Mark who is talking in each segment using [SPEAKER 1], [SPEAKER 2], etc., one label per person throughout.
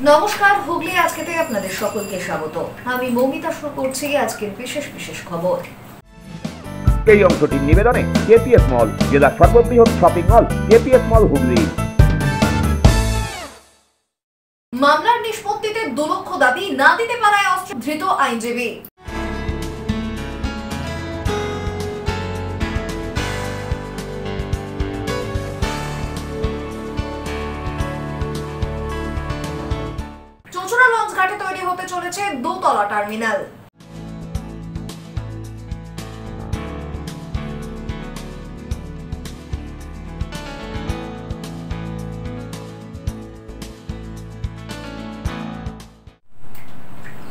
[SPEAKER 1] নমস্কার, হুগলি আজকেতে আপনাদের সকলকে স্বাগত। আমি মৌমিতা শুরু করছি আজকের বিশেষ খবর।
[SPEAKER 2] এই অংশটির নিবেদনে কেপিএস মল, জেলার সর্ববৃহৎ শপিং মল কেপিএস মল হুগলি।
[SPEAKER 1] মামলার নিষ্পত্তিতে 2 লক্ষ দাবি না দিতে পারায় ধৃত আইনজীবী। চুঁচুড়া লঞ্চ ঘাটে তৈরি হতে চলেছে 2তলা টার্মিনাল।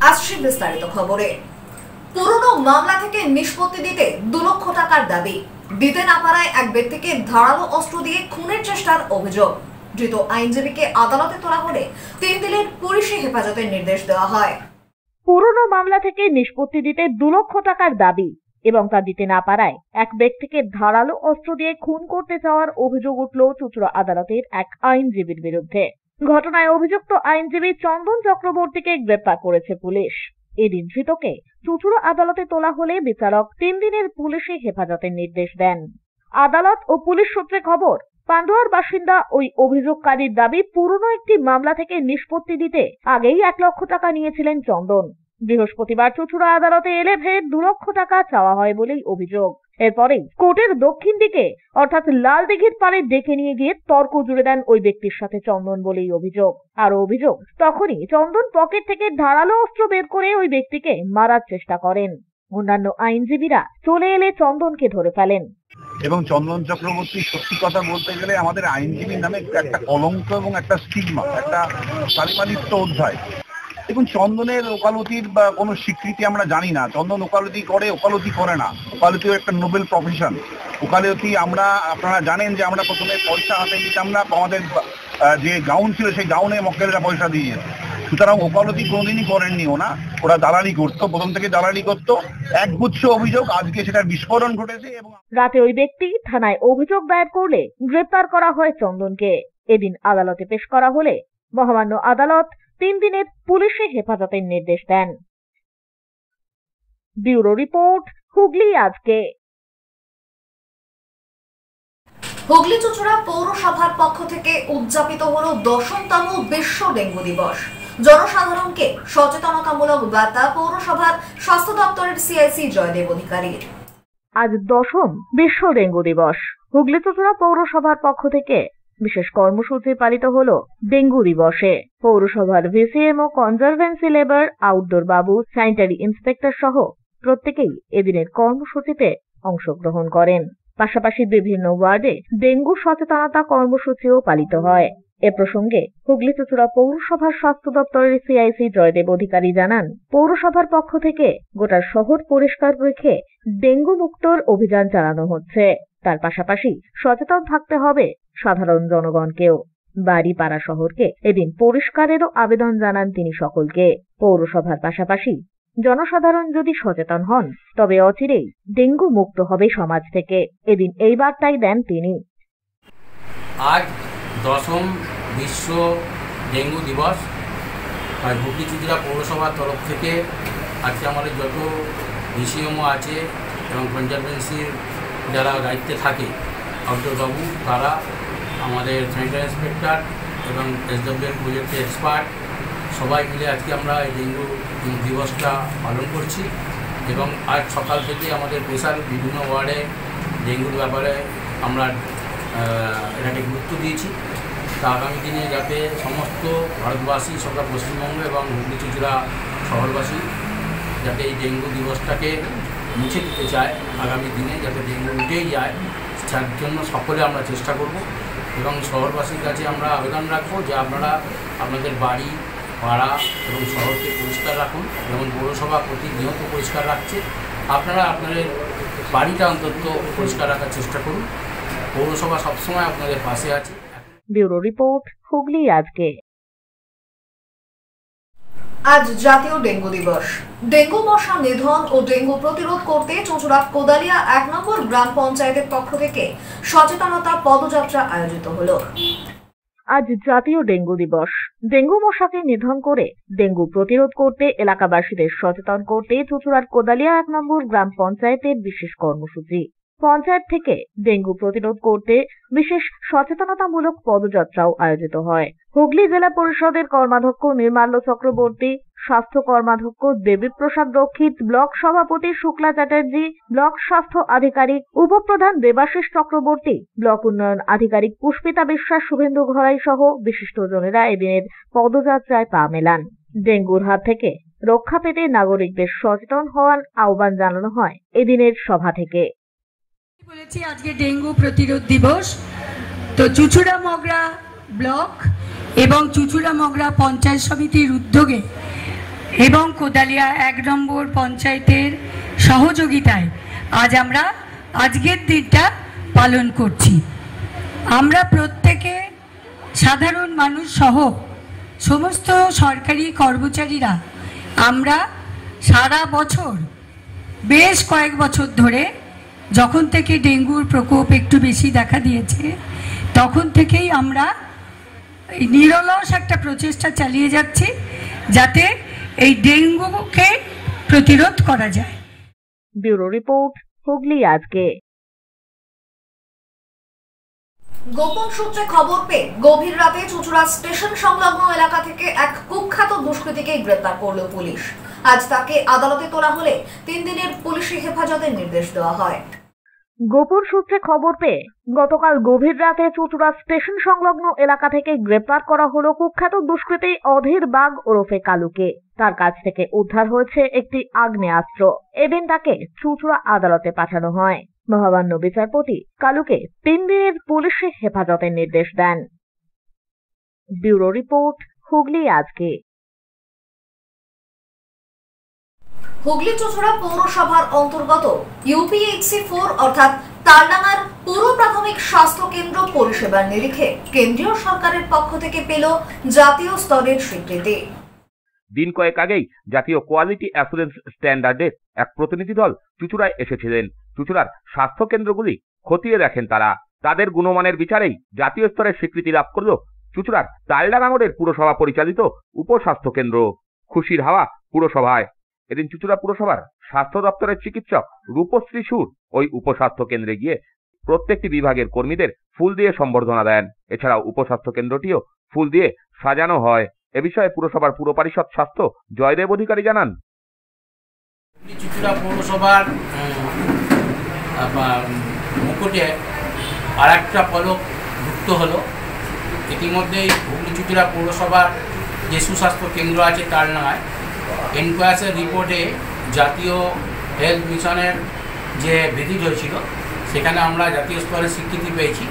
[SPEAKER 1] আসছে বিস্তারিত খবরে। পুরনো মামলা থেকে নিষ্পত্তি দিতে 2 লক্ষ টাকার দাবি দিতে না পারায় এক ব্যক্তিকে ধারালো অস্ত্র দিয়ে খুনের চেষ্টার অভিযোগ। ধৃত আইনজীবীকে আদালতে তোলা হলে 3 দিনের পুলিশি হেফাজতের নির্দেশ দেওয়া হয়।
[SPEAKER 3] পুরনো মামলা থেকে নিষ্পত্তি দিতে 2 লক্ষ টাকার দাবি এবং তা দিতে না পারায় এক ব্যক্তিকে ধারালো অস্ত্র দিয়ে খুন করতে যাওয়ার অভিযোগ উঠল চুঁচুড়া আদালতের এক আইনজীবীর বিরুদ্ধে। ঘটনায় অভিযুক্ত আইনজীবী চন্দন চক্রবর্তীকে গ্রেপ্তার করেছে পুলিশ। এদিন ধৃতকে চুঁচুড়া আদালতে তোলা হলে বিচারক 3 দিনের পুলিশি হেফাজতের নির্দেশ দেন। আদালত ও পুলিশ সূত্রে খবর, পান্ডুয়ার বাসিন্দা ওই অভিযোগকারীর দাবি, পুরনো একটি মামলা থেকে নিষ্পত্তি দিতে আগেই 1 লক্ষ টাকা নিয়েছিলেন চন্দন। বৃহস্পতিবার চুঁচুড়া আদালতে এলে ফের 2 লক্ষ টাকা চাওয়া হয় বলেই অভিযোগ। এরপরেই কোর্টের দক্ষিণ দিকে অর্থাৎ লাল দিঘির পাড়ে ডেকে নিয়ে গিয়ে তর্ক জুড়ে দেন ওই ব্যক্তির সাথে চন্দন বলেই অভিযোগ। আরো অভিযোগ, তখনই চন্দন পকেট থেকে ধারালো অস্ত্র বের করে ওই ব্যক্তিকে মারার চেষ্টা করেন। অন্যান্য আইনজীবীরা চলে এলে চন্দনকে ধরে ফেলেন।
[SPEAKER 4] এবং চন্দন চক্রবর্তী, সত্যি কথা বলতে গেলে আমাদের আইনজীবীর নামে একটা কলঙ্ক এবং একটা স্টিগমা, একটা পারিমাণিত্য অধ্যায়। দেখুন, চন্দনের ওকালতির বা কোনো স্বীকৃতি আমরা জানি না। চন্দন ওকালতি করে, ওকালতি করে না। ওকালতিও একটা নোবেল প্রফেশন। ওকালতি আপনারা জানেন যে আমরা প্রথমে পয়সা হাতে নিতাম না, আমাদের যে গাউন ছিল সেই গাউনে মক্কেলরা পয়সা দিয়ে যেত। সুতরাং ওকালতি কোনোদিনই করেননি ওরা দালালি করতো, প্রথম থেকে দালালি করতো। একগুচ্ছ অভিযোগ, আজকে সেটার বিস্ফোরণ ঘটেছে। এবং
[SPEAKER 3] রাতে ওই ব্যক্তি থানায় অভিযোগ দায়ের করলে গ্রেপ্তার করা হয় চন্দনকে। এদিন আদালতে পেশ করা হলে মহামান্য আদালত 3 দিনের পুলিশি হেফাজতের নির্দেশ দেন। ব্যুরো রিপোর্ট, হুগলি আজকে।
[SPEAKER 1] হুগলি চুঁচুড়া পৌরসভার পক্ষ থেকে উদযাপিত হলো 10তম বিশ্ব ডেঙ্গু দিবস। জনসাধারণকে সচেতনতামূলক বার্তা পৌরসভার স্বাস্থ্য দপ্তরের সিআইসি জয়দেব অধিকারী।
[SPEAKER 3] আজ 10ম বিশ্ব ডেঙ্গু দিবস। হুগলি চুঁচুড়া পৌরসভার পক্ষ থেকে বিশেষ কর্মসূচি পালিত হলো ডেঙ্গু দিবসে। পৌরসভার ভিসিএম ও কনজারভেন্সি লেবার, আউটডোর বাবু, স্যানিটারি ইন্সপেক্টর সহ প্রত্যেকেই এদিনের কর্মসূচিতে অংশগ্রহণ করেন। পাশাপাশি বিভিন্ন ওয়ার্ডে ডেঙ্গু সচেতনতা কর্মসূচিও পালিত হয়। এ প্রসঙ্গে হুগলি চুঁচুড়া পৌরসভার স্বাস্থ্য দপ্তরের সিআইসি জয়দেব অধিকারী জানান, পৌরসভার পক্ষ থেকে গোটা শহর পরিষ্কার রেখে ডেঙ্গু মুক্তর অভিযান চালানো হচ্ছে। তার পাশাপাশি সচেতন থাকতে হবে সাধারণ জনগণকেও। বাড়ি পাড়া শহরকে এদিন পরিষ্কারেরও আবেদন জানান তিনি সকলকে। পৌরসভার পাশাপাশি জনসাধারণ যদি সচেতন হন তবে অচিরেই ডেঙ্গু মুক্ত হবে সমাজ থেকে। এদিন এই বার্তাই দেন তিনি।
[SPEAKER 5] আজ 10ম বিশ্ব ডেঙ্গু দিবস। আর হুগলি চুঁচুড়া পৌরসভার তরফ থেকে আজকে আমাদের যত ভিসিএমও আছে এবং কনজারভেন্সির যারা দায়িত্বে থাকে, আউটডোর বাবু, তারা, আমাদের স্যানিটারি ইন্সপেক্টর এবং এসডব্লিউএল প্রজেক্টের এক্সপার্ট, সবাই মিলে আজকে আমরা এই ডেঙ্গু দিবসটা পালন করছি। এবং আজ সকাল থেকে আমাদের স্পেশাল বিভিন্ন ওয়ার্ডে ডেঙ্গুর ব্যাপারে আমরা এটাকে গুরুত্ব দিয়েছি। তা আগামী দিনে যাতে সমস্ত ভারতবাসী, সরকার পশ্চিমবঙ্গ এবং হুগলি চুঁচুড়া শহরবাসী যাতে এই ডেঙ্গু দিবসটাকে মুছে দিতে চায়, আগামী দিনে যাতে ডেঙ্গু উঠেই যায়, তার জন্য সকলে আমরা চেষ্টা করব। এবং শহরবাসীর কাছে আমরা আবেদন রাখবো যে আপনারা আপনাদের বাড়ি, পাড়া এবং শহরকে পরিষ্কার রাখুন। যেমন পৌরসভা প্রতিনিয়ত পরিষ্কার রাখছে, আপনারা আপনাদের বাড়িটা অন্তত পরিষ্কার রাখার চেষ্টা করুন। পৌরসভা সবসময় আপনাদের পাশে আছে।
[SPEAKER 3] ব্যুরো রিপোর্ট, হুগলি আজকে।
[SPEAKER 1] আজ জাতীয় ডেঙ্গু দিবস। ডেঙ্গু মশা নিধন ও ডেঙ্গু প্রতিরোধ করতে চুঁচুড়া কোদালিয়া 1 নম্বর গ্রাম পঞ্চায়েতের পক্ষ থেকে সচেতনতা পদযাত্রা আয়োজিত হলো।
[SPEAKER 3] আজ জাতীয় ডেঙ্গু দিবস। ডেঙ্গু মশাকে নিধন করে ডেঙ্গু প্রতিরোধ করতে এলাকাবাসীদের সচেতন করতে চুঁচুড়ার কোদালিয়া 1 নম্বর গ্রাম পঞ্চায়েতের বিশেষ কর্মসূচি। পঞ্চায়েত থেকে ডেঙ্গু প্রতিরোধ করতে বিশেষ সচেতনতামূলক পদযাত্রাও আয়োজিত হয়। হুগলি জেলা পরিষদের কর্মাধ্যক্ষ নির্মাল্য চক্রবর্তী, স্বাস্থ্য কর্মাধ্যক্ষ দেবীপ্রসাদ রক্ষিত, ব্লক সভাপতি শুক্লা চ্যাটার্জি, ব্লক স্বাস্থ্য আধিকারিক উপপ্রধান দেবাশিস চক্রবর্তী, ব্লক উন্নয়ন আধিকারিক পুষ্পিতা বিশ্বাস, শুভেন্দু ঘরাই সহ বিশিষ্টজনেরা এদিনের পদযাত্রায় পা মেলান। ডেঙ্গুর হাত থেকে রক্ষা পেতে নাগরিকদের সচেতন হওয়ার আহ্বান জানানো হয় এদিনের সভা থেকে।
[SPEAKER 6] বলেছি আজকে ডেঙ্গু প্রতিরোধ দিবস। তো চুঁচুড়া মগরা ব্লক এবং চুঁচুড়া মগরা পঞ্চায়েত সমিতির উদ্যোগে এবং কোদালিয়া 1 নম্বর পঞ্চায়েতের সহযোগিতায় আজ আমরা আজকের দিনটা পালন করছি। আমরা প্রত্যেকে সাধারণ মানুষ সহ সমস্ত সরকারি কর্মচারীরা আমরা সারা বছর বেশ কয়েক বছর ধরে যখন থেকে ডেঙ্গুর প্রকোপ একটু বেশি দেখা দিয়েছে তখন থেকেই আমরা নিরলস একটা প্রচেষ্টা চালিয়ে যাচ্ছি যাতে এই ডেঙ্গুকে প্রতিরোধ করা যায়।
[SPEAKER 3] ব্যুরো রিপোর্ট, হুগলি আজকে।
[SPEAKER 1] গোপন সূত্রে খবর পেয়ে গভীর রাতে চুঁচুড়া স্টেশন সংলগ্ন এলাকা থেকে এক কুখ্যাত দুষ্কৃতীকে গ্রেপ্তার করল পুলিশ। আজ তাকে আদালতে তোলা হলে 3 দিনের পুলিশি হেফাজতের নির্দেশ দেওয়া হয়।
[SPEAKER 3] গোপন সূত্রে খবর পেয়ে গতকাল গভীর রাতে চুঁচুড়া স্টেশন সংলগ্ন এলাকা থেকে গ্রেপ্তার করা হলো কুখ্যাত দুষ্কৃতী অধীর বাগ ওরফে কালুকে। তার কাছ থেকে উদ্ধার হয়েছে একটি আগ্নেয়াস্ত্র। এদিন তাকে চুঁচুড়া আদালতে পাঠানো হয়। মহামান্য বিচারপতি কালুকে 3 দিনের পুলিশি হেফাজতের নির্দেশ দেন। ব্যুরো রিপোর্ট, হুগলি আজকে।
[SPEAKER 1] হুগলি চুঁচুড়া পৌরসভার অন্তর্গত ইউপিএইচসি 4 অর্থাৎ তালডাঙ্গার পুর প্রাথমিক স্বাস্থ্য কেন্দ্র পরিষেবার নিরিখে কেন্দ্রীয় সরকারের পক্ষ থেকে পেল জাতীয় স্তরের স্বীকৃতি।
[SPEAKER 2] দিন কয়েক আগেই জাতীয় কোয়ালিটি অ্যাসুরেন্স স্ট্যান্ডার্ডের এক প্রতিনিধি দল চুঁচুড়ায় এসেছিলেন। চুঁচুড়ার স্বাস্থ্য কেন্দ্রগুলি খতিয়ে দেখেন তারা। তাদের গুণমানের বিচারেই জাতীয় স্তরের স্বীকৃতি লাভ করল চুঁচুড়ার তালডাঙ্গা পুরসভা পরিচালিত উপস্বাস্থ্য কেন্দ্র। খুশির হাওয়া পুরসভায়। এদিন চুঁচুড়া পুরসভার স্বাস্থ্য দপ্তরের চিকিৎসক রূপশ্রী সুর ওই উপস্বাস্থ্য কেন্দ্রে গিয়ে প্রত্যেকটি বিভাগের কর্মীদের ফুল দিয়ে সম্বর্ধনা দেন। এছাড়াও উপস্বাস্থ্য কেন্দ্রটিও ফুল দিয়ে সাজানো হয়। এ বিষয়ে পুরসভার পুর পরিষদ স্বাস্থ্য জয়দেব অধিকারী জানান,
[SPEAKER 5] চুঁচুড়া পৌরসভার মুকুটে আর একটা পদক যুক্ত হলো। ইতিমধ্যেই হুগলি চুঁচুড়া পৌরসভার যে সুস্বাস্থ্য কেন্দ্র আছে তালডাঙ্গায় এনকোয়াসের রিপোর্টে জাতীয় হেলথ মিশনের যে ভিজিট হয়েছিল সেখানে আমরা জাতীয় স্তরে স্বীকৃতি পেয়েছি।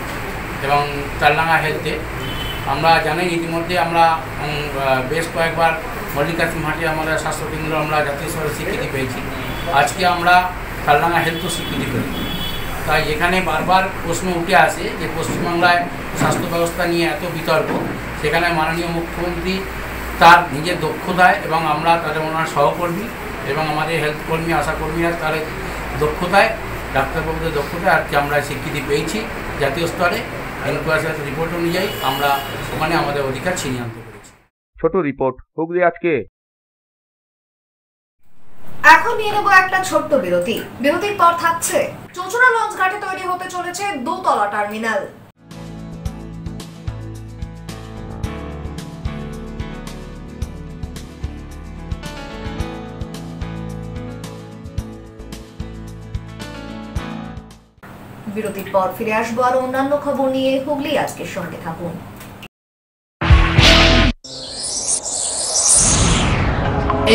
[SPEAKER 5] এবং তালডাঙ্গা হেলথে আমরা জানি ইতিমধ্যে আমরা বেশ কয়েকবার মল্লিকা সিংহাটি আমাদের স্বাস্থ্যকেন্দ্র আমরা জাতীয় স্তরে স্বীকৃতি পেয়েছি। আজকে আমরা তালডাঙ্গা হেলথও স্বীকৃতি পেয়েছি। তাই এখানে বারবার প্রশ্ন উঠে আসে যে পশ্চিমবাংলায় স্বাস্থ্য ব্যবস্থা নিয়ে এত বিতর্ক, সেখানে মাননীয় মুখ্যমন্ত্রী তার নিজের দক্ষতায় এবং আমরা তাদের ওনার সহকর্মী এবং আমাদের হেলথ কর্মী আশাকর্মীরা তাদের দক্ষতায়, ডাক্তারবাবুদের দক্ষতায় আজকে আমরা স্বীকৃতি পেয়েছি জাতীয় স্তরে। এনকোয়াসের রিপোর্ট অনুযায়ী আমরা ওখানে আমাদের অধিকার ছিনিয়ে আনতে পেরেছি।
[SPEAKER 2] ছোট রিপোর্ট, হুগলি আজকে।
[SPEAKER 1] এখন নিয়ে নেব একটা ছোট্ট বিরতি। বিরতির পর থাকছে চুঁচুড়া লঞ্চ ঘাটে তৈরি হতে চলেছে 2 তলা টার্মিনাল। বিরতির পর ফিরে আসবো আর অন্যান্য খবর নিয়ে। হুগলি আজকের সঙ্গে থাকুন।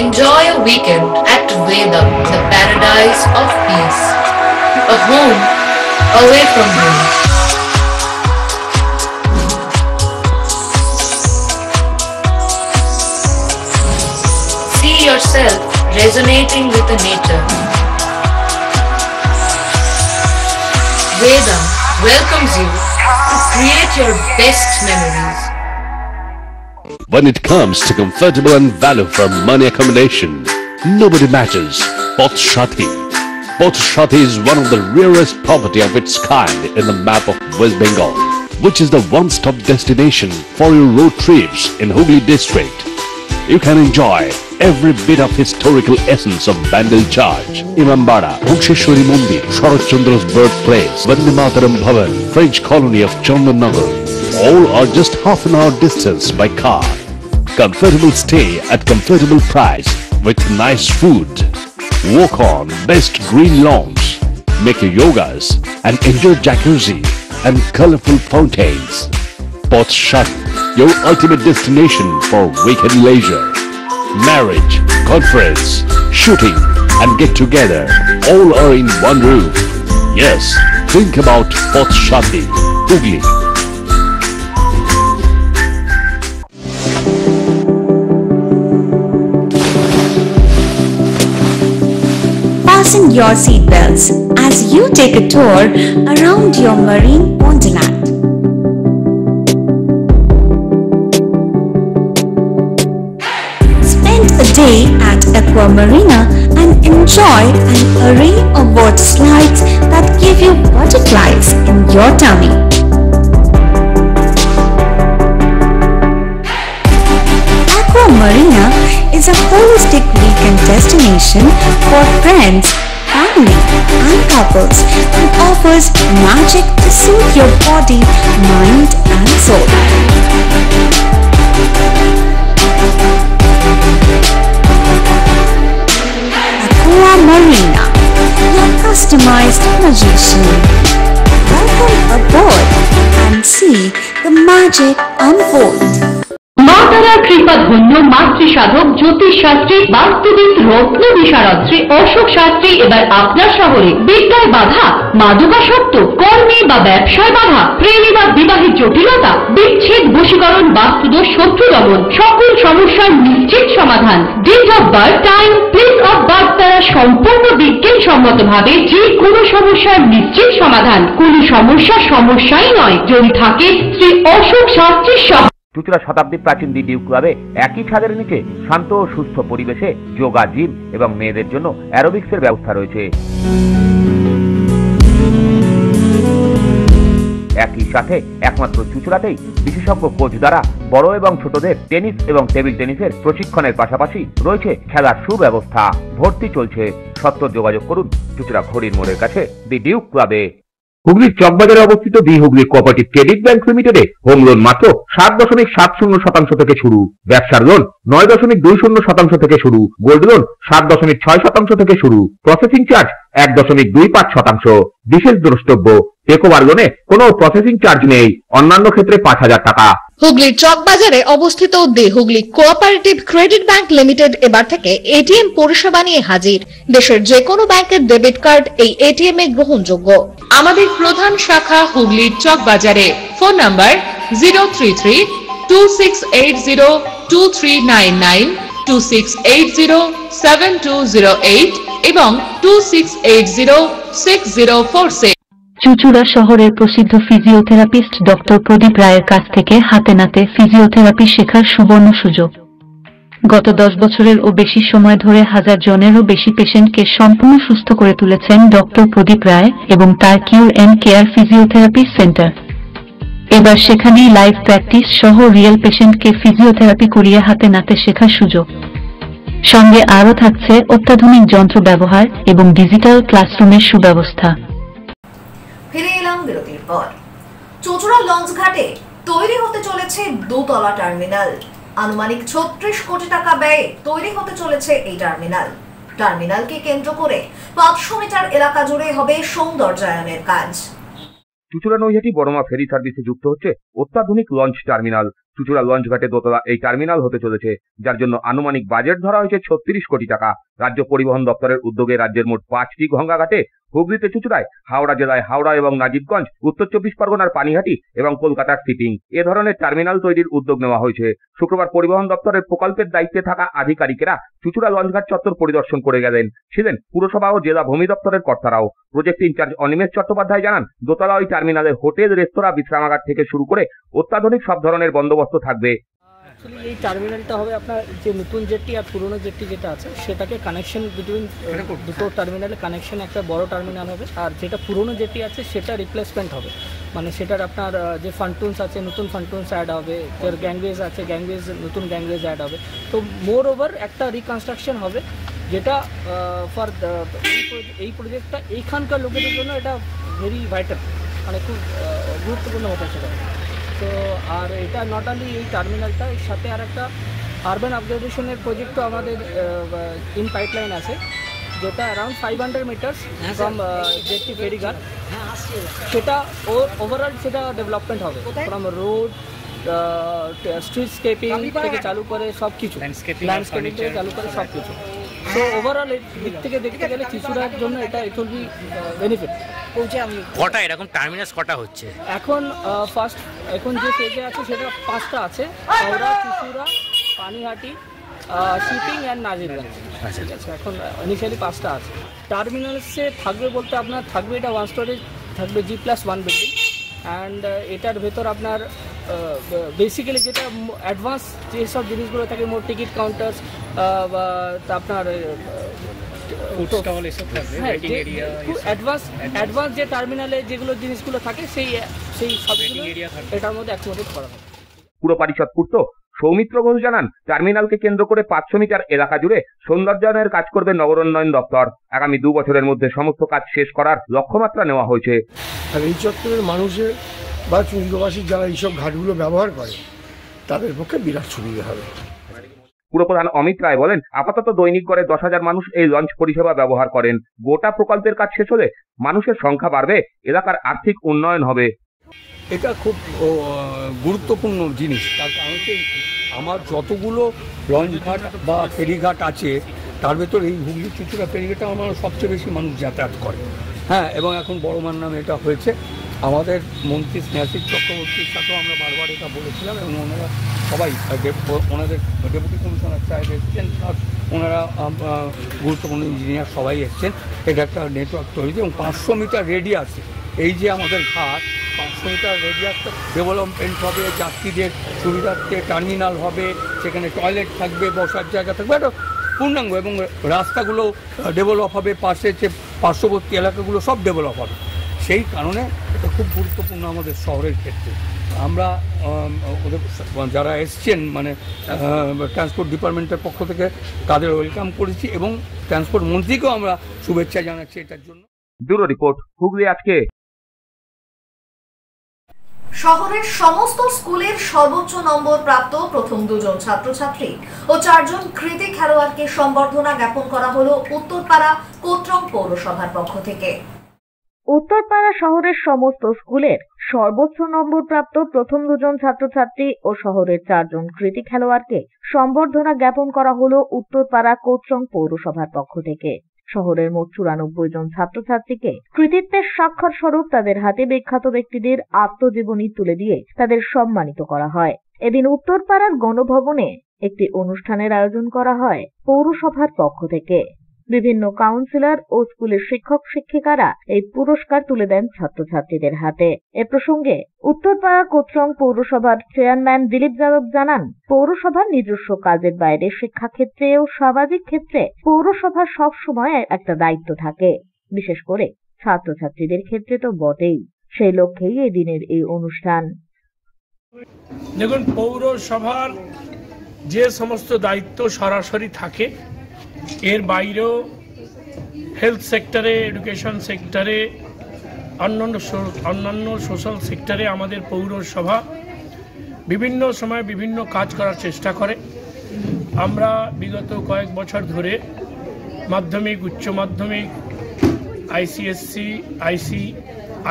[SPEAKER 7] Enjoy a weekend at Vedam, the paradise of peace. A home away from home. See yourself resonating with the nature. Vedam welcomes you to create your best memories.
[SPEAKER 8] When it comes to comfortable and value for money accommodation, nobody matches Pothshati. Pothshati is one of the rarest property of its kind in the map of West Bengal. which is the one-stop destination for your road trips in Hooghly district. You can enjoy every bit of historical essence of Bandel Church, Imambara, Bhuksheshwari Mandir, Sharat Chandra's birthplace, Vande Mataram Bhavan, French colony of Chandannagar. All are just half an hour distance by car. Comfortable stay at comfortable price with nice food. Walk on best green lawns, make your yogas and enjoy jacuzzi and colorful fountains. Poth Shadi, your ultimate destination for weekend leisure. Marriage, conference, shooting and get together all are in one roof. Yes, think about Poth Shadi, Hooghly.
[SPEAKER 9] Fasten your seatbelts as you take a tour around your marine wonderland. Spend a day at Aqua Marina and enjoy an array of water slides that give you butterflies in your tummy. Aqua Marina is a holistic weekend destination for friends, family and couples and offers magic to soothe your body, mind and soul. Aqua Marina, your customized magician. Welcome aboard and see the magic unfold.
[SPEAKER 10] মা তারার কৃপা ধন্য মাতৃ সাধক জ্যোতিষ শাস্ত্রী বাস্তুবিদ রত্ন বিশারদ্রী অশোক শাস্ত্রী এবার আপনার শহরে। বিদ্যায় বাধা, মাদকাসক্ত, কর্মে বা ব্যবসায় বাধা, প্রেমে বা বিবাহের জটিলতা, বিচ্ছেদ, বশীকরণ, বাস্তুদোষ, শত্রু দমন, সকল সমস্যার নিশ্চিত সমাধান। Date of birth, time, place of birth দ্বারা সম্পূর্ণ বিজ্ঞানসম্মত ভাবে যে কোনো সমস্যার নিশ্চিত সমাধান। কোনো সমস্যাই নয় যদি থাকে শ্রী অশোক শাস্ত্রীর সহ।
[SPEAKER 2] চুঁচুড়া শতাব্দী প্রাচীন দি ডিউক ক্লাবে একই ছাদের নিচে শান্ত ও সুস্থ পরিবেশে যোগা, জিম এবং মেয়েদের জন্য অ্যারোবিক্সের ব্যবস্থা রয়েছে। একই সাথে একমাত্র চুঁচুড়াতেই বিশেষজ্ঞ কোচ দ্বারা বড় এবং ছোটদের টেনিস এবং টেবিল টেনিসের প্রশিক্ষণের পাশাপাশি রয়েছে খেলার সুব্যবস্থা। ভর্তি চলছে, সত্ত্বর যোগাযোগ করুন চুঁচুড়া ঘড়ির মোড়ের কাছে দি ডিউক ক্লাবে। হুগলির চকবাজারে অবস্থিত the Hooghly cooperative credit bank লিমিটেডে হোম লোন মাত্র 7.70% থেকে শুরু, ব্যবসার লোন 9.20% থেকে শুরু, গোল্ড লোন 7.6% থেকে শুরু, প্রসেসিং চার্জ 1.25%। বিশেষ দ্রষ্টব্য, টেকওভার লোনে কোনো প্রসেসিং চার্জ নেই, অন্যান্য ক্ষেত্রে 5,000 টাকা।
[SPEAKER 11] হুগলির চকবাজারে অবস্থিত the Hooghly cooperative credit bank limited এবার থেকে এটিএম পরিষেবা নিয়ে হাজির। দেশের যে কোনো ব্যাংকের ডেবিট কার্ড এই এটিএম এ গ্রহণযোগ্য। আমাদের প্রধান শাখা হুগলির চকবাজারে। ফোন নাম্বার 033-2680-2399, 2680-7208 এবং 2680-6046।
[SPEAKER 12] চুঁচুড়া শহরের প্রসিদ্ধ ফিজিওথেরাপিস্ট ডক্টর প্রদীপ রায়ের কাছ থেকে হাতে নাতে ফিজিওথেরাপি শেখার সুবর্ণ সুযোগ। গত 10 বছরেরও বেশি সময় ধরে 1000 জনেরও বেশি পেশেন্টকে সম্পূর্ণ সুস্থ করে তুলেছেন ডক্টর প্রদীপ রায় এবং তার কিউর এন্ড কেয়ার ফিজিওথেরাপি সেন্টার। এবার সেখানেই লাইভ প্র্যাকটিস সহ রিয়েল পেশেন্টকে ফিজিওথেরাপি করিয়ে হাতে নাতে শেখার সুযোগ। সঙ্গে আরও থাকছে অত্যাধুনিক যন্ত্র ব্যবহার এবং ডিজিটাল ক্লাসরুমের সুব্যবস্থা।
[SPEAKER 1] ফিরে এলাম বিরতির পর। চুঁচুড়া লঞ্চ ঘাটে তৈরি হতে চলেছে 2তলা টার্মিনাল। আনুমানিক 36 কোটি টাকা ব্যয়ে তৈরি হতে চলেছে এই টার্মিনালকে কেন্দ্র করে 500 মিটার এলাকা জুড়ে হবে সৌন্দর্যায়নের কাজ।
[SPEAKER 2] চুঁচুড়া নৈহাটি বড়মা ফেরি সার্ভিসে যুক্ত হচ্ছে অত্যাধুনিক লঞ্চ টার্মিনাল। চুঁচুড়া লঞ্চ ঘাটে 2তলা এই টার্মিনাল হতে চলেছে, যার জন্য আনুমানিক বাজেট ধরা হয়েছে 36 কোটি টাকা। রাজ্য পরিবহন দপ্তরের উদ্যোগে রাজ্যের মোট 5টি গঙ্গা ঘাটে, হুগলিতে চুঁচুড়ায়, হাওড়া জেলায় হাওড়া এবং নাজিরগঞ্জ, উত্তর 24 পরগনার পানিহাটি এবং কলকাতার সিটিং এ ধরনের টার্মিনাল তৈরির উদ্যোগ নেওয়া হয়েছে। শুক্রবার পরিবহন দপ্তরের প্রকল্পের দায়িত্বে থাকা আধিকারিকেরা চুঁচুড়া লঞ্চঘাট চত্বর পরিদর্শন করে গেলেন। ছিলেন পুরসভা ও জেলা ভূমি দপ্তরের কর্তারাও। প্রজেক্ট ইনচার্জ অনিমেষ চট্টোপাধ্যায় জানান, 2তলা ওই টার্মিনালে হোটেল, রেস্তোরাঁ, বিশ্রামাগার থেকে শুরু করে অত্যাধুনিক সব ধরনের বন্দোবস্ত থাকবে।
[SPEAKER 13] অ্যাকচুয়ালি এই টার্মিনালটা হবে আপনার যে নতুন জেটটি আর পুরনো জেটটি যেটা আছে সেটাকে কানেকশন বিটুইন দুটো টার্মিনালে কানেকশন একটা বড় টার্মিনাল হবে, আর যেটা পুরনো জেটটি আছে সেটা রিপ্লেসমেন্ট হবে। মানে সেটার আপনার যে ফান্টুনস আছে নতুন ফান্টুনস অ্যাড হবে, এর গ্যাংওয়েজ আছে গ্যাংওয়েজ নতুন গ্যাংওয়েজ অ্যাড হবে। তো মোর ওভার একটা রিকনস্ট্রাকশন হবে যেটা ফর এই প্রজেক্টটা এইখানকার লোকেদের জন্য এটা ভেরি ভাইটাল, মানে খুব গুরুত্বপূর্ণ হতে সেটা। তো আর এটা নট অনলি এই টার্মিনালটা, এর সাথে আর একটা আরবান আপগ্রেডেশনের প্রজেক্টও আমাদের ইন পাইপলাইন আছে, যেটা অ্যারাউন্ড 500 মিটার্স ফ্রম জেটি ফেরিঘাট। সেটা ওভারঅল সেটা ডেভেলপমেন্ট হবে, ফ্রম রোড স্ট্রিটস্কেপিং থেকে চালু করে সব কিছু, ল্যান্ডস্কেপিং থেকে চালু করে সব কিছু। তো ওভারঅল এর দিক থেকে দেখতে গেলে চুঁচুড়ার জন্য এটা ইট উইল বি বেনিফিট।
[SPEAKER 5] কটা এরকম টার্মিনাস কটা হচ্ছে
[SPEAKER 13] এখন? ফার্স্ট এখন যে ফেজে আছে সেটা 5টা আছে, হাওড়া, চুঁচুড়া, পানিহাটি, শিপিং অ্যান্ড নাজিরগঞ্জ। ঠিক আছে, এখন ইনিশিয়ালি 5টা আছে। টার্মিনালসে থাকবে বলতে আপনার থাকবে এটা 1 স্টোরেজ থাকবে, G+1 বিল্ডিং। অ্যান্ড এটার ভেতর আপনার বেসিক্যালি যেটা অ্যাডভান্স যেসব জিনিসগুলো থাকে, মোর টিকিট কাউন্টার্স বা আপনার অ্যাডভান্স যে টার্মিনালে যেগুলো জিনিসগুলো থাকে সেই সবগুলো এটার মধ্যে অ্যাকোমোডেট করা হবে।
[SPEAKER 2] পুর পরিষদ পূর্ত সৌমিত্র ঘোষ জানান, টার্মিনালকে কেন্দ্র করে 500 মিটার এলাকা জুড়ে সৌন্দর্যায়নের কাজ করবে নগর উন্নয়ন দপ্তর। আগামী 2 বছরের মধ্যে সমস্ত কাজ শেষ করার লক্ষ্যমাত্রা নেওয়া হয়েছে।
[SPEAKER 14] আর এই চত্বরের মানুষের বা চুঁচুড়াবাসীর যারা এইসব ঘাটগুলো ব্যবহার করে তাদের পক্ষে বিরাট সুবিধা হবে।
[SPEAKER 2] পুরপ্রধান অমিত রায় বলেন, আপাতত দৈনিক গড়ে 10,000 মানুষ এই লঞ্চ পরিষেবা ব্যবহার করেন। গোটা প্রকল্পের কাজ শেষ হলে মানুষের সংখ্যা বাড়বে, এলাকার আর্থিক উন্নয়ন হবে।
[SPEAKER 15] এটা খুব গুরুত্বপূর্ণ জিনিস, তার কারণ হচ্ছে আমার যতগুলো লঞ্চ ঘাট বা ফেরিঘাট আছে তার ভেতর এই হুগলি চুঁচুড়া ফেরিঘাটে আমার সবচেয়ে বেশি মানুষ যাতায়াত করে। হ্যাঁ, এবং এখন বড়মার নামে এটা হয়েছে। আমাদের মন্ত্রী স্নেহাশিস চক্রবর্তীর সাথেও আমরা বারবার এটা বলেছিলাম, এবং ওনারা সবাই ওনাদের ডেপুটি কমিশনার সাহেব এসছেন, প্লাস ওনারা গুরুত্বপূর্ণ ইঞ্জিনিয়ার সবাই এসছেন। এটা একটা নেটওয়ার্ক তৈরি, এবং 500 মিটার রেডিয়াসে এই যে আমাদের ঘাট, 500 মিটার রেডিয়াসটা ডেভেলপমেন্ট হবে, যাত্রীদের সুবিধার্থে টার্মিনাল হবে, সেখানে টয়লেট থাকবে, বসার জায়গা থাকবে, একটা পূর্ণাঙ্গ, এবং রাস্তাগুলো ডেভেলপ হবে, পাশে যে পার্শ্ববর্তী এলাকাগুলো সব ডেভেলপ হবে। সেই কারণে এটা খুব গুরুত্বপূর্ণ আমাদের শহরের ক্ষেত্রে। আমরা ওদের যারা এসছেন মানে ট্রান্সপোর্ট ডিপার্টমেন্টের পক্ষ থেকে তাদের ওয়েলকাম করেছি, এবং ট্রান্সপোর্ট মন্ত্রীকেও আমরা শুভেচ্ছা জানাচ্ছি এটার জন্য।
[SPEAKER 2] ব্যুরো রিপোর্ট, হুগলি আজকে।
[SPEAKER 1] শহরের সমস্ত স্কুলের সর্বোচ্চ নম্বর প্রাপ্ত প্রথম 2 জন ছাত্রছাত্রী ও 4 জন কৃতি খেলোয়াড়কে সম্বর্ধনা জ্ঞাপন করা হলো উত্তরপাড়া কোটরং পৌরসভার পক্ষ থেকে।
[SPEAKER 3] উত্তরপাড়া শহরের সমস্ত স্কুলের সর্বোচ্চ নম্বর প্রাপ্ত প্রথম 2 জন ছাত্রছাত্রী ও শহরের 4 জন কৃতি খেলোয়াড়কে সম্বর্ধনা জ্ঞাপন করা হলো উত্তরপাড়া কোটরং পৌরসভার পক্ষ থেকে। শহরের মোট 94 জন ছাত্রছাত্রীকে কৃতিত্বের স্বাক্ষর স্বরূপ তাদের হাতে বিখ্যাত ব্যক্তিদের আত্মজীবনী তুলে দিয়ে তাদের সম্মানিত করা হয়। এদিন উত্তরপাড়ার গণভবনে একটি অনুষ্ঠানের আয়োজন করা হয় পৌরসভার পক্ষ থেকে। বিভিন্ন কাউন্সিলর ও স্কুলের শিক্ষক শিক্ষিকারা এই পুরস্কার তুলে দেন ছাত্রছাত্রীদের হাতে। এ প্রসঙ্গে উত্তরপাড়া কোটরং পৌরসভার চেয়ারম্যান দিলীপ যাদব জানান, পৌরসভার নিজস্ব কাজের বাইরে শিক্ষাক্ষেত্রে ও সামাজিক ক্ষেত্রে পৌরসভার সব সময় একটা দায়িত্ব থাকে, বিশেষ করে ছাত্রছাত্রীদের ক্ষেত্রে তো বটেই। সেই লক্ষ্যেই এই দিনের এই অনুষ্ঠান।
[SPEAKER 16] দেখুন, পৌরসভার যে সমস্ত দায়িত্ব সরাসরি থাকে, এর বাইরেও হেলথ সেক্টরে, এডুকেশন সেক্টরে, অন্যান্য সোশ্যাল সেক্টরে আমাদের পৌরসভা বিভিন্ন সময় বিভিন্ন কাজ করার চেষ্টা করে। আমরা বিগত কয়েক বছর ধরে মাধ্যমিক, উচ্চ মাধ্যমিক, ICSE,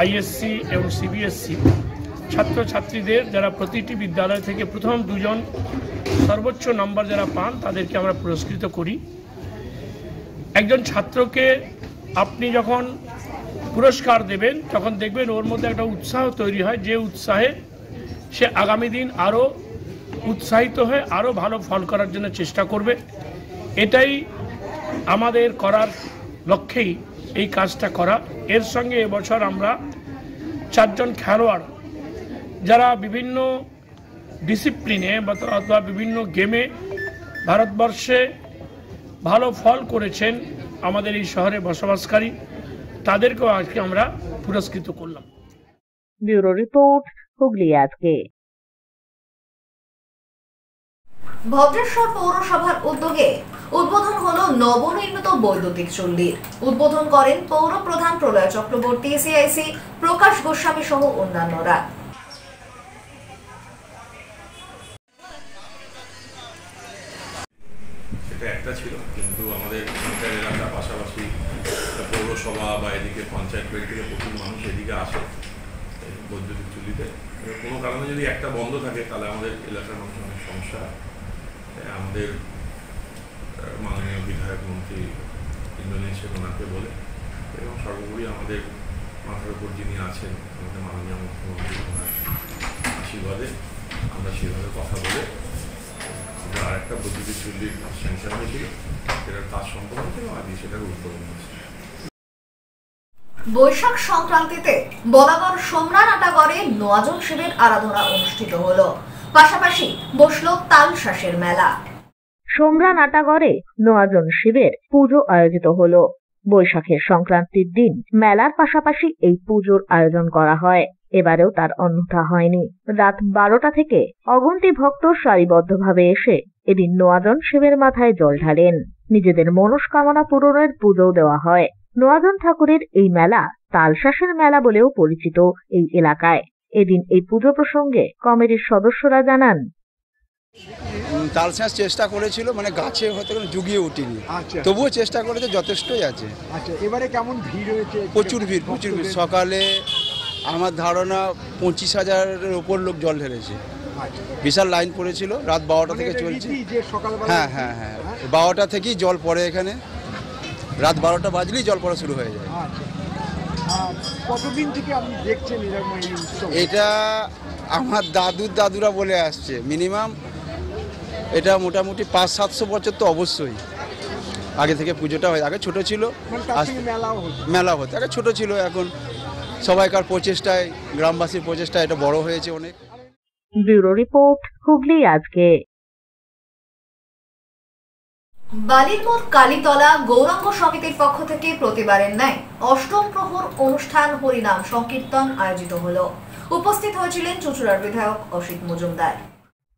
[SPEAKER 16] ISC এবং CBSE ছাত্রছাত্রীদের যারা প্রতিটি বিদ্যালয় থেকে প্রথম 2 জন সর্বোচ্চ নম্বর যারা পান তাদেরকে আমরা পুরস্কৃত করি। একজন ছাত্রকে আপনি যখন পুরস্কার দেবেন তখন দেখবেন ওর মধ্যে একটা উৎসাহ তৈরি হয়, যে উৎসাহে সে আগামী দিন আরও উৎসাহিত হয়ে আরও ভালো ফল করার জন্য চেষ্টা করবে। এটাই আমাদের করার লক্ষ্যেই এই কাজটা করা। এর সঙ্গে এবছর আমরা 4 জন খেলোয়াড় যারা বিভিন্ন ডিসিপ্লিনে অথবা বিভিন্ন গেমে ভারতবর্ষে ভালো ফল করেছেন আমাদের এই শহরে বসবাসকারী, তাদেরকেও আজকে আমরা পুরস্কৃত করলাম।
[SPEAKER 3] ব্যুরো রিপোর্ট, হুগলি আজকে।
[SPEAKER 1] ভদ্রেশ্বর পৌরসভার উদ্যোগে উদ্বোধন হলো নবনির্মিত বৈদ্যুতিক চুল্লির। উদ্বোধন করেন পৌর প্রধান প্রলয় চক্রবর্তী, সিআইসি প্রকাশ গোস্বামী সহ অন্যান্যরা।
[SPEAKER 17] এটা একটা ছিল, কিন্তু আমাদের পঞ্চায়েত এলাকার পাশাপাশি পৌরসভা বা এদিকে পঞ্চায়েত বাড়ি থেকে প্রচুর মানুষ এদিকে আসে বৈদ্যুতিক চুল্লিতে। কোনো কারণে যদি একটা বন্ধ থাকে তাহলে আমাদের এলাকার মানুষের অনেক সমস্যা। আমাদের মাননীয় বিধায়ক মন্ত্রী ইন্দ্রনীল ওনাকে বলে, এবং সর্বোপরি আমাদের মাথার উপর যিনি আছেন আমাদের মাননীয় মুখ্যমন্ত্রী ওনার আশীর্বাদে আমরা সেভাবে কথা বলে আমরা আর একটা বৈদ্যুতিক চুল্লির স্যাংশন হয়েছিল, সেটার কাজ সম্পন্ন হয়েছিল, আজকে সেটার উদ্বোধন হয়েছে।
[SPEAKER 1] বৈশাখ সংক্রান্তিতে বলাগড় সোমরা নাটাগড়ে নোয়াজন শিবের আরাধনা অনুষ্ঠিত হলো। পাশাপাশি বসলো তালশাঁসের মেলা।
[SPEAKER 3] সোমরা নাটাগড়ে নোয়াজন শিবের পুজো আয়োজিত হলো। বৈশাখের সংক্রান্তির দিন মেলার পাশাপাশি এই পুজোর আয়োজন করা হয়। এবারেও তার অন্যথা হয়নি। রাত 12টা থেকে অগন্তি ভক্ত সারিবদ্ধভাবে এসে এদিন নোয়াজন শিবের মাথায় জল ঢালেন। নিজেদের মনস্কামনা পূরণের পুজো দেওয়া হয়। নোয়াজন ঠাকুরের এই মেলা তালশাঁসের মেলা বলেও পরিচিত এই এলাকায়। এদিন এই পুজো প্রসঙ্গে কমিটির সদস্যরা জানান,
[SPEAKER 18] তালশাঁস চেষ্টা করেছিল, মানে গাছে হয়তো জুগিয়ে উঠিনি, তবুও চেষ্টা করেছে, যথেষ্টই আছে।
[SPEAKER 19] এবারে কেমন ভিড় হয়েছে?
[SPEAKER 18] প্রচুর ভিড়, প্রচুর ভিড়। সকালে আমার ধারণা 25,000-এর উপর লোক জল ঢেলেছে। বিশাল লাইন পড়েছিল। রাত 12টা থেকে চলছে। হ্যাঁ হ্যাঁ হ্যাঁ, 12টা থেকেই জল পড়ে এখানে। রাত 12টা বাজলেই জল পড়া শুরু হয়ে যায়।
[SPEAKER 19] কতদিন থেকে আপনি দেখছেন
[SPEAKER 18] এটা? আমার দাদুরা বলে আসছে, মিনিমাম এটা মোটামুটি 500-700 বছর তো অবশ্যই আগে থেকে পুজোটা হয়। আগে ছোট ছিল, মেলা হতো, আগে ছোট ছিল, এখন সবাইকার প্রচেষ্টায়, গ্রামবাসীর প্রচেষ্টায় এটা বড় হয়েছে অনেক।
[SPEAKER 3] ব্যুরো রিপোর্ট, হুগলি আজকে।
[SPEAKER 1] বালিরমোড় কালীতলা গৌরাঙ্গ সমিতির পক্ষ থেকে প্রতিবারের ন্যায় অষ্টম প্রহর অনুষ্ঠান হরিনাম সংকীর্তন আয়োজিত হলো। উপস্থিত হয়েছিলেন চুঁচুড়ার বিধায়ক অসিত মজুমদার।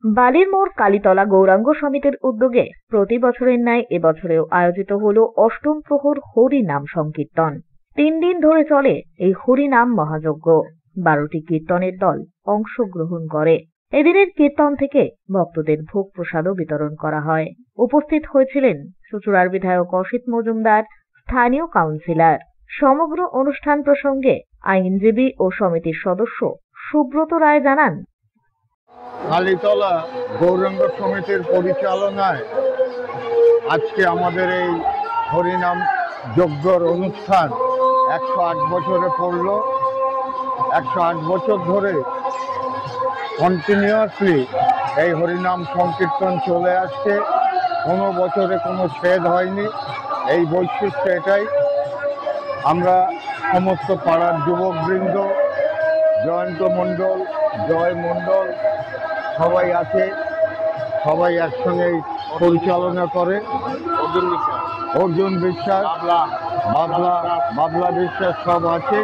[SPEAKER 3] বালিরমোড় কালীতলা গৌরাঙ্গ সমিতির উদ্যোগে প্রতি বছরের ন্যায় এবছরেও আয়োজিত হলো অষ্টম প্রহর হরিনাম সংকীর্তন। 3 দিন ধরে চলে এই হরিনাম মহাযজ্ঞ। 12টি কীর্তনের দল অংশগ্রহণ করে। এদিনের কীর্তন থেকে ভক্তদের ভোগ প্রসাদও বিতরণ করা হয়। উপস্থিত হয়েছিলেন চুঁচুড়ার বিধায়ক অসিত মজুমদার, স্থানীয় কাউন্সিলর। সমগ্র অনুষ্ঠান প্রসঙ্গে আইনজীবী ও সমিতির সদস্য সুব্রত রায় জানান,
[SPEAKER 20] কালীতলা গৌরাঙ্গ সমিতির পরিচালনায় আজকে আমাদের এই হরিনাম যজ্ঞর অনুষ্ঠান 108 বছরে পড়ল। 108 বছর ধরে কন্টিনিউয়াসলি এই হরিনাম সংকীর্তন চলে আসছে। কোনো বছরে কোনো ছেদ হয়নি। এই বৈশিষ্ট্য এটাই। আমরা সমস্ত পাড়ার যুবকবৃন্দ, জয়ন্ত মণ্ডল, জয় মণ্ডল সবাই আছে, সবাই একসঙ্গে পরিচালনা করে। অর্জুন বিশ্বাস, বাবলা বিশ্বাস সব আছে,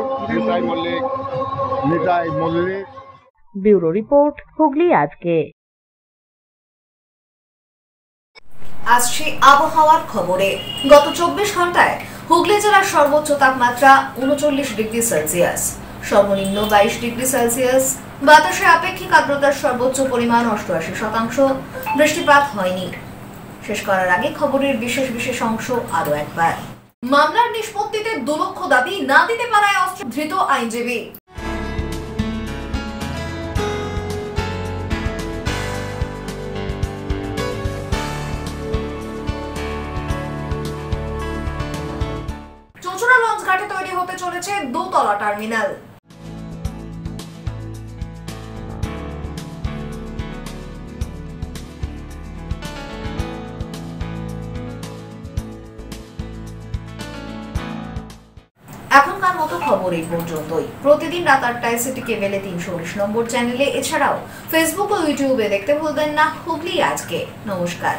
[SPEAKER 20] নিতাই মল্লিক।
[SPEAKER 3] ব্যুরো রিপোর্ট, হুগলি আজকে।
[SPEAKER 1] আসছে আবহাওয়ার খবরে। গত 24 ঘন্টায় হুগলি জেলার সর্বোচ্চ তাপমাত্রা 39 ডিগ্রি সেলসিয়াস, সর্বনিম্ন 22 ডিগ্রি সেলসিয়াস। বাতাসে আপেক্ষিক আর্দ্রতার সর্বোচ্চ পরিমাণ 88%। বৃষ্টিপাত হয়নি। শেষ করার আগে খবরের বিশেষ অংশ আরো একবার। মামলার নিষ্পত্তিতে 2 লক্ষ দাবি না দিতে পারায় অস্ত্র ধৃত আইনজীবী। চুঁচুড়া লঞ্চ ঘাটে তৈরি হতে চলেছে 2তলা টার্মিনাল। এখনকার মতো খবর এই পর্যন্তই। প্রতিদিন রাত 8টায় সিটি কেবেলে 319 নম্বর চ্যানেলে, এছাড়াও ফেসবুক ও ইউটিউবে দেখতে ভুলবেন না হুগলি আজকে। নমস্কার।